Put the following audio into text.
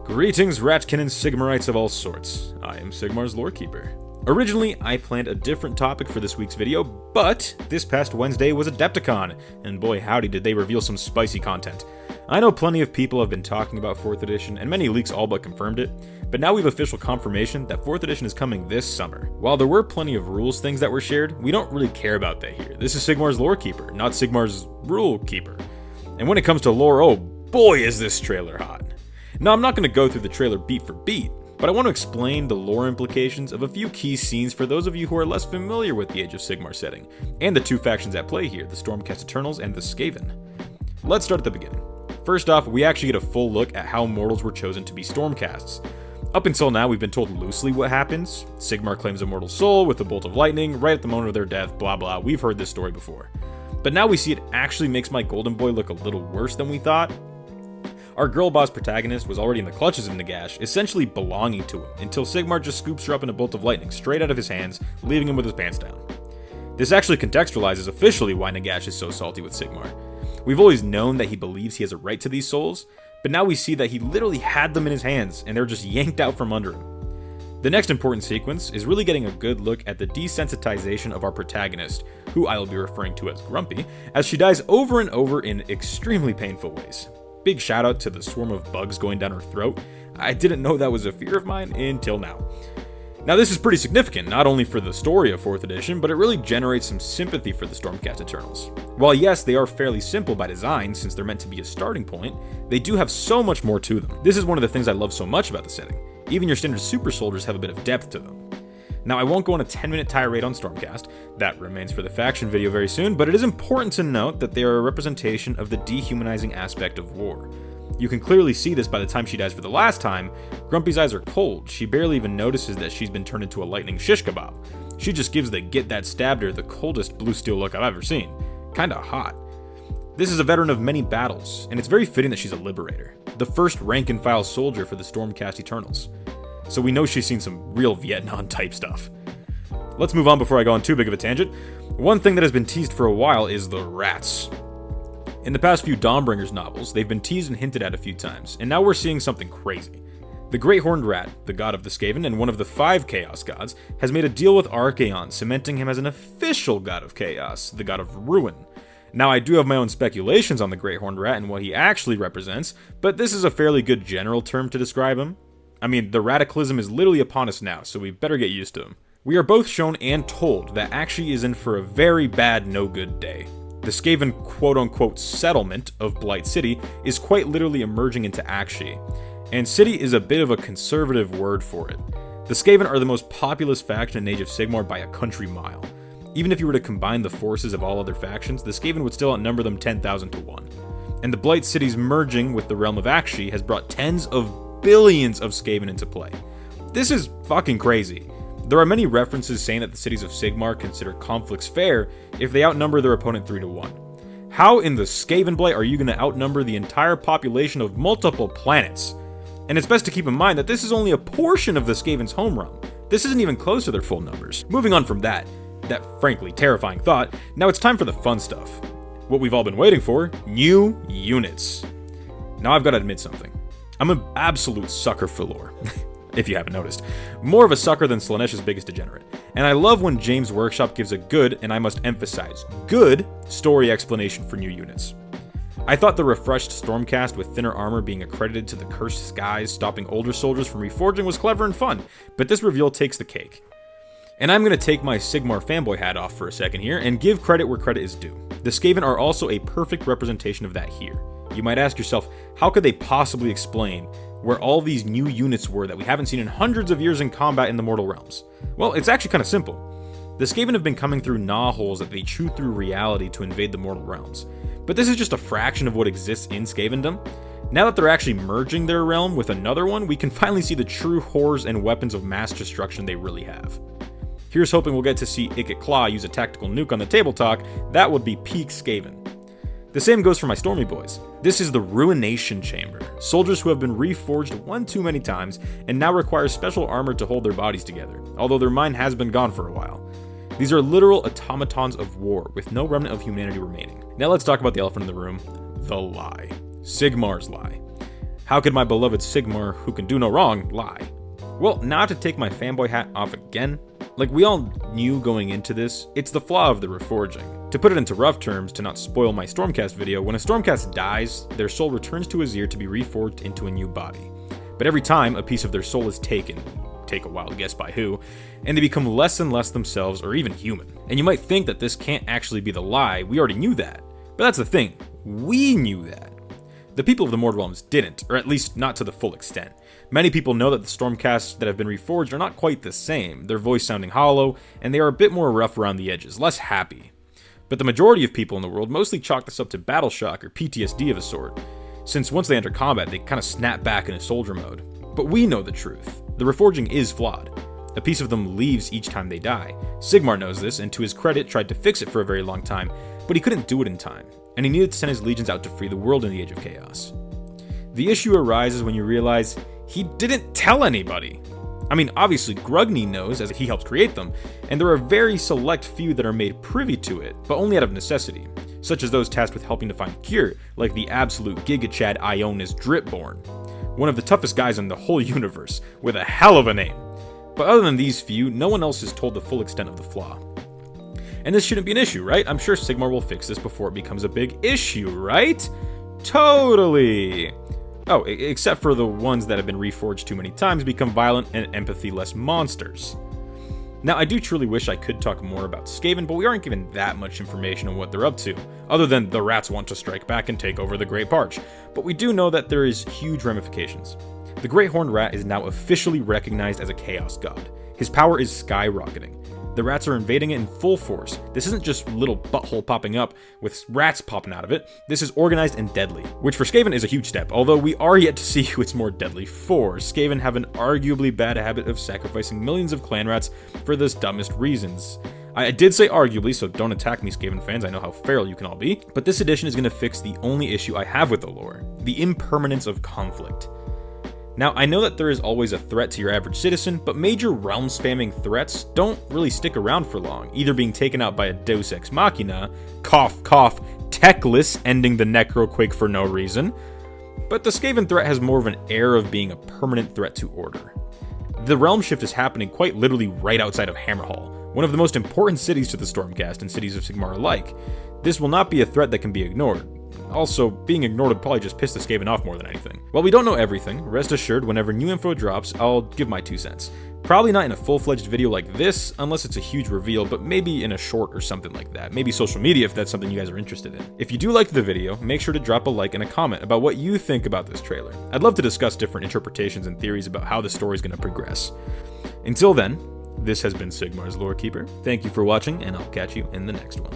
Greetings, Ratkin and Sigmarites of all sorts. I am Sigmar's Lorekeeper. Originally, I planned a different topic for this week's video, but this past Wednesday was Adepticon, and boy howdy did they reveal some spicy content. I know plenty of people have been talking about 4th edition, and many leaks all but confirmed it, but now we have official confirmation that 4th edition is coming this summer. While there were plenty of rules things that were shared, we don't really care about that here. This is Sigmar's Lorekeeper, not Sigmar's Rule Keeper. And when it comes to lore, oh boy is this trailer hot. Now, I'm not going to go through the trailer beat for beat, but I want to explain the lore implications of a few key scenes for those of you who are less familiar with the Age of Sigmar setting, and the two factions at play here, the Stormcast Eternals and the Skaven. Let's start at the beginning. First off, we actually get a full look at how mortals were chosen to be Stormcasts. Up until now, we've been told loosely what happens. Sigmar claims a mortal soul with a bolt of lightning right at the moment of their death, blah blah, we've heard this story before. But now we see it actually makes my golden boy look a little worse than we thought. Our girl boss protagonist was already in the clutches of Nagash, essentially belonging to him, until Sigmar just scoops her up in a bolt of lightning straight out of his hands, leaving him with his pants down. This actually contextualizes officially why Nagash is so salty with Sigmar. We've always known that he believes he has a right to these souls, but now we see that he literally had them in his hands, and they're just yanked out from under him. The next important sequence is really getting a good look at the desensitization of our protagonist, who I will be referring to as Grumpy, as she dies over and over in extremely painful ways. Big shout out to the swarm of bugs going down her throat. I didn't know that was a fear of mine until now. Now this is pretty significant, not only for the story of 4th edition, but it really generates some sympathy for the Stormcast Eternals. While yes, they are fairly simple by design since they're meant to be a starting point, they do have so much more to them. This is one of the things I love so much about the setting. Even your standard super soldiers have a bit of depth to them. Now, I won't go on a 10-minute tirade on Stormcast, that remains for the faction video very soon, but it is important to note that they are a representation of the dehumanizing aspect of war. You can clearly see this by the time she dies for the last time. Grumpy's eyes are cold, she barely even notices that she's been turned into a lightning shish kebab. She just gives the get that stabbed her the coldest blue steel look I've ever seen. Kinda hot. This is a veteran of many battles, and it's very fitting that she's a liberator, the first rank-and-file soldier for the Stormcast Eternals. So we know she's seen some real Vietnam type stuff. Let's move on before I go on too big of a tangent. One thing that has been teased for a while is the rats. In the past few Dawmbringers novels, they've been teased and hinted at a few times, and now we're seeing something crazy. The Great Horned Rat, the god of the Skaven and one of the 5 Chaos gods, has made a deal with Archaon, cementing him as an official god of Chaos, the god of Ruin. Now, I do have my own speculations on the Great Horned Rat and what he actually represents, but this is a fairly good general term to describe him. I mean, the radicalism is literally upon us now, so we better get used to him. We are both shown and told that Akshi is in for a very bad, no good day. The Skaven quote-unquote settlement of Blight City is quite literally emerging into Akshi, and city is a bit of a conservative word for it. The Skaven are the most populous faction in Age of Sigmar by a country mile. Even if you were to combine the forces of all other factions, the Skaven would still outnumber them 10,000 to 1. And the Blight Cities merging with the realm of Akshi has brought tens of billions of Skaven into play. This is fucking crazy. There are many references saying that the cities of Sigmar consider conflicts fair if they outnumber their opponent 3 to 1. How in the Skaven Blight are you going to outnumber the entire population of multiple planets? And it's best to keep in mind that this is only a portion of the Skaven's home realm. This isn't even close to their full numbers. Moving on from that frankly terrifying thought, now it's time for the fun stuff. What we've all been waiting for, new units. Now I've got to admit something. I'm an absolute sucker for lore, if you haven't noticed. More of a sucker than Slaaneish's biggest degenerate. And I love when James Workshop gives a good, and I must emphasize, good, story explanation for new units. I thought the refreshed Stormcast with thinner armor being accredited to the cursed skies stopping older soldiers from reforging was clever and fun, but this reveal takes the cake. And I'm going to take my Sigmar fanboy hat off for a second here, and give credit where credit is due. The Skaven are also a perfect representation of that here. You might ask yourself, how could they possibly explain where all these new units were that we haven't seen in hundreds of years in combat in the mortal realms? Well, it's actually kind of simple. The Skaven have been coming through gnaw holes that they chew through reality to invade the mortal realms. But this is just a fraction of what exists in Skavendom. Now that they're actually merging their realm with another one, we can finally see the true horrors and weapons of mass destruction they really have. Here's hoping we'll get to see Ikit Claw use a tactical nuke on the table talk. That would be peak Skaven. The same goes for my Stormy boys. This is the Ruination Chamber, soldiers who have been reforged one too many times and now require special armor to hold their bodies together, although their mind has been gone for a while. These are literal automatons of war with no remnant of humanity remaining. Now let's talk about the elephant in the room, the lie. Sigmar's lie. How could my beloved Sigmar, who can do no wrong, lie? Well, now to take my fanboy hat off again, like we all knew going into this, it's the flaw of the reforging. To put it into rough terms, to not spoil my Stormcast video, when a Stormcast dies, their soul returns to Azir to be reforged into a new body. But every time a piece of their soul is taken, take a wild guess by who, and they become less and less themselves or even human. And you might think that this can't actually be the lie, we already knew that. But that's the thing, we knew that. The people of the Mortal Realms didn't, or at least not to the full extent. Many people know that the Stormcasts that have been reforged are not quite the same, their voice sounding hollow, and they are a bit more rough around the edges, less happy. But the majority of people in the world mostly chalk this up to battle shock or PTSD of a sort, since once they enter combat they kind of snap back into soldier mode. But we know the truth. The reforging is flawed. A piece of them leaves each time they die. Sigmar knows this, and to his credit tried to fix it for a very long time, but he couldn't do it in time, and he needed to send his legions out to free the world in the Age of Chaos. The issue arises when you realize he didn't tell anybody. I mean, obviously Grugny knows, as he helps create them, and there are very select few that are made privy to it, but only out of necessity, such as those tasked with helping to find a cure, like the absolute Giga-Chad Ionis Dripborn, one of the toughest guys in the whole universe, with a hell of a name. But other than these few, no one else is told the full extent of the flaw. And this shouldn't be an issue, right? I'm sure Sigmar will fix this before it becomes a big issue, right? Totally! Oh, except for the ones that have been reforged too many times become violent and empathy-less monsters. Now, I do truly wish I could talk more about Skaven, but we aren't given that much information on what they're up to, other than the rats want to strike back and take over the Great Parch. But we do know that there is huge ramifications. The Great Horned Rat is now officially recognized as a Chaos God. His power is skyrocketing. The rats are invading it in full force. This isn't just little butthole popping up with rats popping out of it. This is organized and deadly, which for Skaven is a huge step, although we are yet to see who it's more deadly for. Skaven have an arguably bad habit of sacrificing millions of clan rats for the dumbest reasons. I did say arguably, so don't attack me, Skaven fans, I know how feral you can all be, but this edition is going to fix the only issue I have with the lore, the impermanence of conflict. Now, I know that there is always a threat to your average citizen, but major realm-spamming threats don't really stick around for long, either being taken out by a Deus Ex Machina, cough cough, techless, ending the Necroquake for no reason, but the Skaven threat has more of an air of being a permanent threat to order. The realm shift is happening quite literally right outside of Hammerhall, one of the most important cities to the Stormcast and cities of Sigmar alike. This will not be a threat that can be ignored. Also, being ignored would probably just piss the Skaven off more than anything. While we don't know everything, rest assured whenever new info drops, I'll give my 2 cents. Probably not in a full-fledged video like this, unless it's a huge reveal, but maybe in a short or something like that. Maybe social media if that's something you guys are interested in. If you do like the video, make sure to drop a like and a comment about what you think about this trailer. I'd love to discuss different interpretations and theories about how the story is going to progress. Until then, this has been Sigmar's Lorekeeper. Thank you for watching, and I'll catch you in the next one.